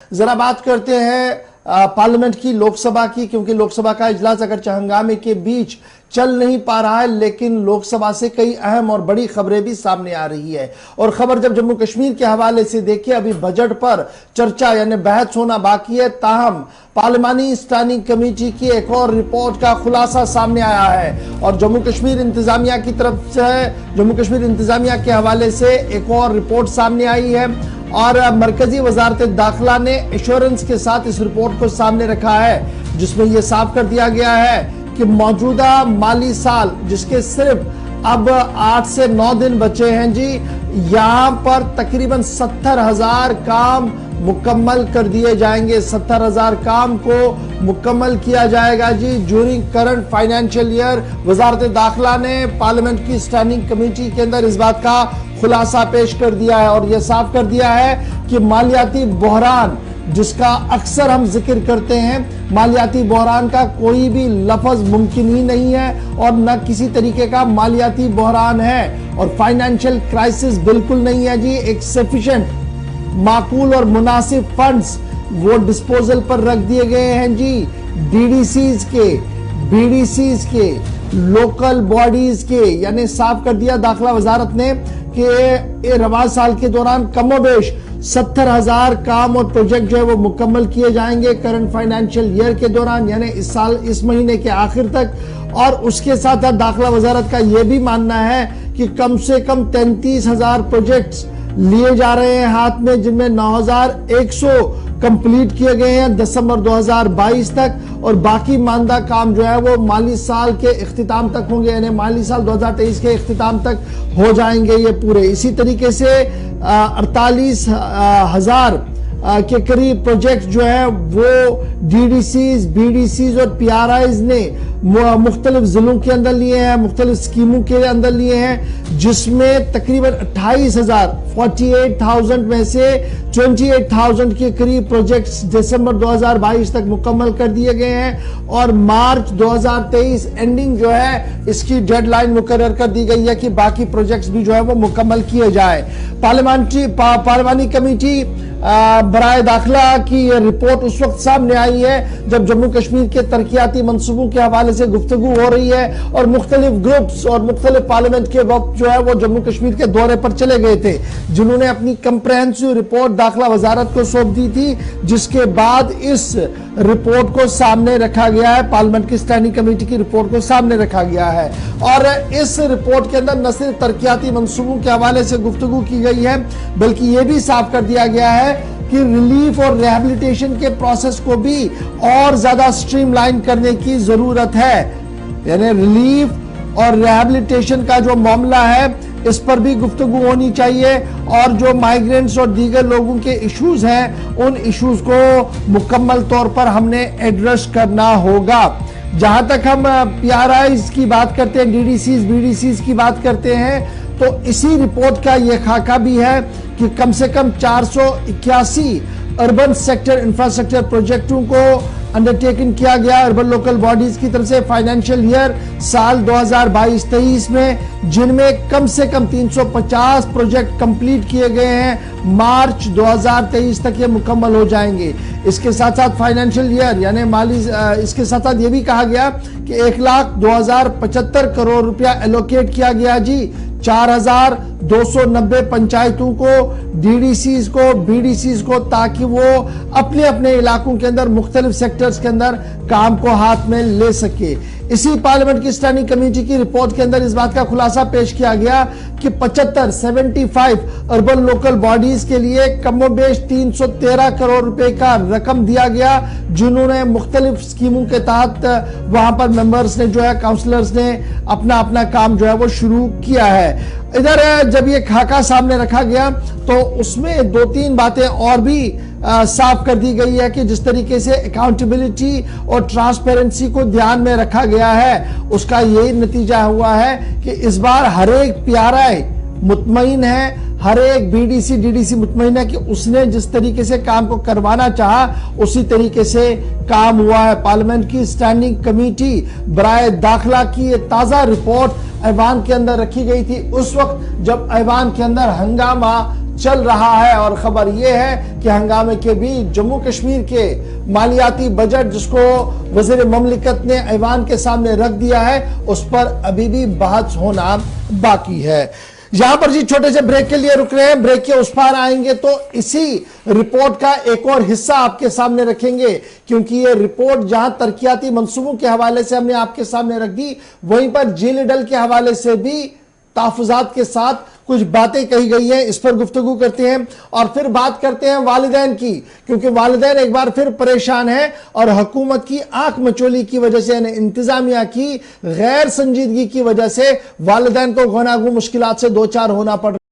जरा बात करते हैं पार्लियामेंट की, लोकसभा की, क्योंकि लोकसभा का इजलास अगरचे हंगामे के बीच चल नहीं पा रहा है, लेकिन लोकसभा से कई अहम और बड़ी खबरें भी सामने आ रही है। और खबर जब जम्मू कश्मीर के हवाले से देखिए, अभी बजट पर चर्चा यानी बहस होना बाकी है, ताहम पार्लिमानी स्टैंडिंग कमेटी की एक और रिपोर्ट का खुलासा सामने आया है और जम्मू कश्मीर इंतजामिया की तरफ से, जम्मू कश्मीर इंतजामिया के हवाले से एक और रिपोर्ट सामने आई है और मरकजी वजारत दाखिला ने एश्योरेंस के साथ इस रिपोर्ट को सामने रखा है, जिसमें यह साफ कर दिया गया है कि मौजूदा माली साल, जिसके सिर्फ अब 8 से 9 दिन बचे हैं जी, यहां पर तकरीबन 70,000 काम मुकम्मल कर दिए जाएंगे। 70,000 काम को मुकम्मल किया जाएगा जी ड्यूरिंग करंट फाइनेंशियल ईयर। वजारत दाखिला ने पार्लियामेंट की स्टैंडिंग कमेटी के अंदर इस बात का खुलासा पेश कर दिया है और यह साफ कर दिया है कि मालियाती बहरान, जिसका अक्सर हम जिक्र करते हैं, मालियाती बहरान का कोई भी लफ्ज मुमकिन ही नहीं है और न किसी तरीके का मालियाती बहरान है और फाइनेंशियल क्राइसिस बिल्कुल नहीं है जी। एक सफिशिएंट, माकूल और मुनासिब फंड्स वो डिस्पोजल पर रख दिए गए हैं जी, डीडीसीज के, बीडीसीज के, लोकल बॉडीज के, यानी साफ कर दिया दाखिला वजारत ने कि रवा साल के दौरान कमोबेश 70,000 काम और प्रोजेक्ट जो है वो मुकम्मल किए जाएंगे करंट फाइनेंशियल ईयर के दौरान, यानी इस साल, इस महीने के आखिर तक। और उसके साथ साथ दाखिला वजारत का यह भी मानना है कि कम से कम 33,000 प्रोजेक्ट्स लिए जा रहे हैं हाथ में, जिनमें 9,100 कंप्लीट किए गए हैं दिसंबर 2022 तक और बाकी मानदा काम जो है वो माली साल के इख्तिताम तक होंगे, यानी माली साल 2023 के इख्तिताम तक हो जाएंगे ये पूरे। इसी तरीके से 48,000 के करीब प्रोजेक्ट जो है वो डीडीसीज, बीडीसीज और पीआरआईज ने मुख्तलिफ जिलों के अंदर लिए हैं, मुख्तलिफ स्कीमों के अंदर लिए हैं, जिसमें तकरीबन 28,000, 48,000 में से 28,000 के करीब प्रोजेक्ट्स दिसंबर 2022 तक मुकम्मल कर दिए गए हैं और मार्च 2023 एंडिंग जो है इसकी डेडलाइन मुकर्रर कर दी गई है कि बाकी प्रोजेक्ट्स भी जो है वो मुकम्मल किए जाए। पार्लिमानी कमेटी बराए दाखिला की यह रिपोर्ट उस वक्त सामने आई है जब जम्मू कश्मीर के तरक्याती मंसूबों के हवाले से गुफ्तगू हो रही है और मुख्तलिफ ग्रुप्स और मुख्तलिफ पार्लियामेंट के वक्त जो है वो जम्मू कश्मीर के दौरे पर चले गए थे, जिन्होंने अपनी कंप्रहेंसिव रिपोर्ट दाखिला वजारत को सौंप दी थी, जिसके बाद इस रिपोर्ट को सामने रखा गया है, पार्लियामेंट की स्टैंडिंग कमेटी की रिपोर्ट को सामने रखा गया है। और इस रिपोर्ट के अंदर न सिर्फ तरक्याती मंसूबों के हवाले से गुफ्तगू की गई है, बल्कि यह भी साफ कर दिया गया है कि रिलीफ और रिहैबिलिटेशन के प्रोसेस को भी और ज्यादा स्ट्रीमलाइन करने की जरूरत है, यानी रिलीफ और रिहैबिलिटेशन का जो मामला है इस पर भी गुफ्तगू होनी चाहिए और जो माइग्रेंट्स और दीगर लोगों के इश्यूज हैं उन इश्यूज को मुकम्मल तौर पर हमने एड्रेस करना होगा। जहां तक हम पीआरआईज की बात करते हैं, डीडीसीज, बीडीसीज की बात करते हैं, तो इसी रिपोर्ट का यह खाका भी है कि कम से कम 481 अर्बन सेक्टर इंफ्रास्ट्रक्चर प्रोजेक्टों को अंडरटेकन किया गया अर्बन लोकल बॉडीज की तरफ से फाइनेंशियल ईयर साल 2022-23 में, जिनमें कम से कम 350 प्रोजेक्ट कंप्लीट किए गए हैं। मार्च 2023 तक ये मुकम्मल हो जाएंगे। इसके साथ साथ फाइनेंशियल ईयर यानी माली, इसके साथ साथ ये भी कहा गया कि 1,02,075 करोड़ रुपया एलोकेट किया गया जी 4,290 पंचायतों को, डीडीसीज को, बीडीसीज को, ताकि वो अपने अपने इलाकों के अंदर मुख्तलिफ सेक्टर्स के अंदर काम को हाथ में ले सके। इसी पार्लियामेंट की स्टैंडिंग कमेटी की रिपोर्ट के अंदर इस बात का खुलासा पेश किया गया कि 75 अर्बन लोकल बॉडीज के लिए कमोबेश 313 करोड़ रुपए का रकम दिया गया, जिन्होंने मुख्तलिफ स्कीमों के तहत वहां पर मेंबर्स ने जो है, काउंसलर्स ने अपना अपना काम जो है वो शुरू किया है। इधर जब ये खाका सामने रखा गया तो उसमें 2-3 बातें और भी साफ कर दी गई है कि जिस तरीके से अकाउंटेबिलिटी और ट्रांसपेरेंसी को ध्यान में रखा गया है, उसका यही नतीजा हुआ है कि इस बार हर एक पीआरआई मुतमईन है, हर एक बीडीसी, डीडीसी मुतमईन है कि उसने जिस तरीके से काम को करवाना चाहा उसी तरीके से काम हुआ है। पार्लियामेंट की स्टैंडिंग कमेटी बराए दाखिला की ये ताजा रिपोर्ट ऐवान के अंदर रखी गई थी उस वक्त जब ऐवान के अंदर हंगामा चल रहा है। और खबर यह है कि हंगामे के बीच जम्मू कश्मीर के मालियाती बजट जिसको वजीर ममलिकत ने ऐवान के सामने रख दिया है, उस पर अभी भी बहस होना बाकी है। यहां पर जी छोटे से ब्रेक के लिए रुक रहे हैं, ब्रेक के उस पार आएंगे तो इसी रिपोर्ट का एक और हिस्सा आपके सामने रखेंगे, क्योंकि ये रिपोर्ट जहां तरक्याती मंसूबों के हवाले से हमने आपके सामने रख दी, वहीं पर जेल डल के हवाले से भी तहफ़्फ़ुज़ात के साथ कुछ बातें कही गई हैं। इस पर गुफ्तगू करते हैं और फिर बात करते हैं वालिदैन की, क्योंकि वालिदैन एक बार फिर परेशान हैं और हुकूमत की आंख मचोली की वजह से, यानी इंतजामिया की गैर संजीदगी की वजह से वालिदैन को गुनागू मुश्किलात से दो चार होना पड़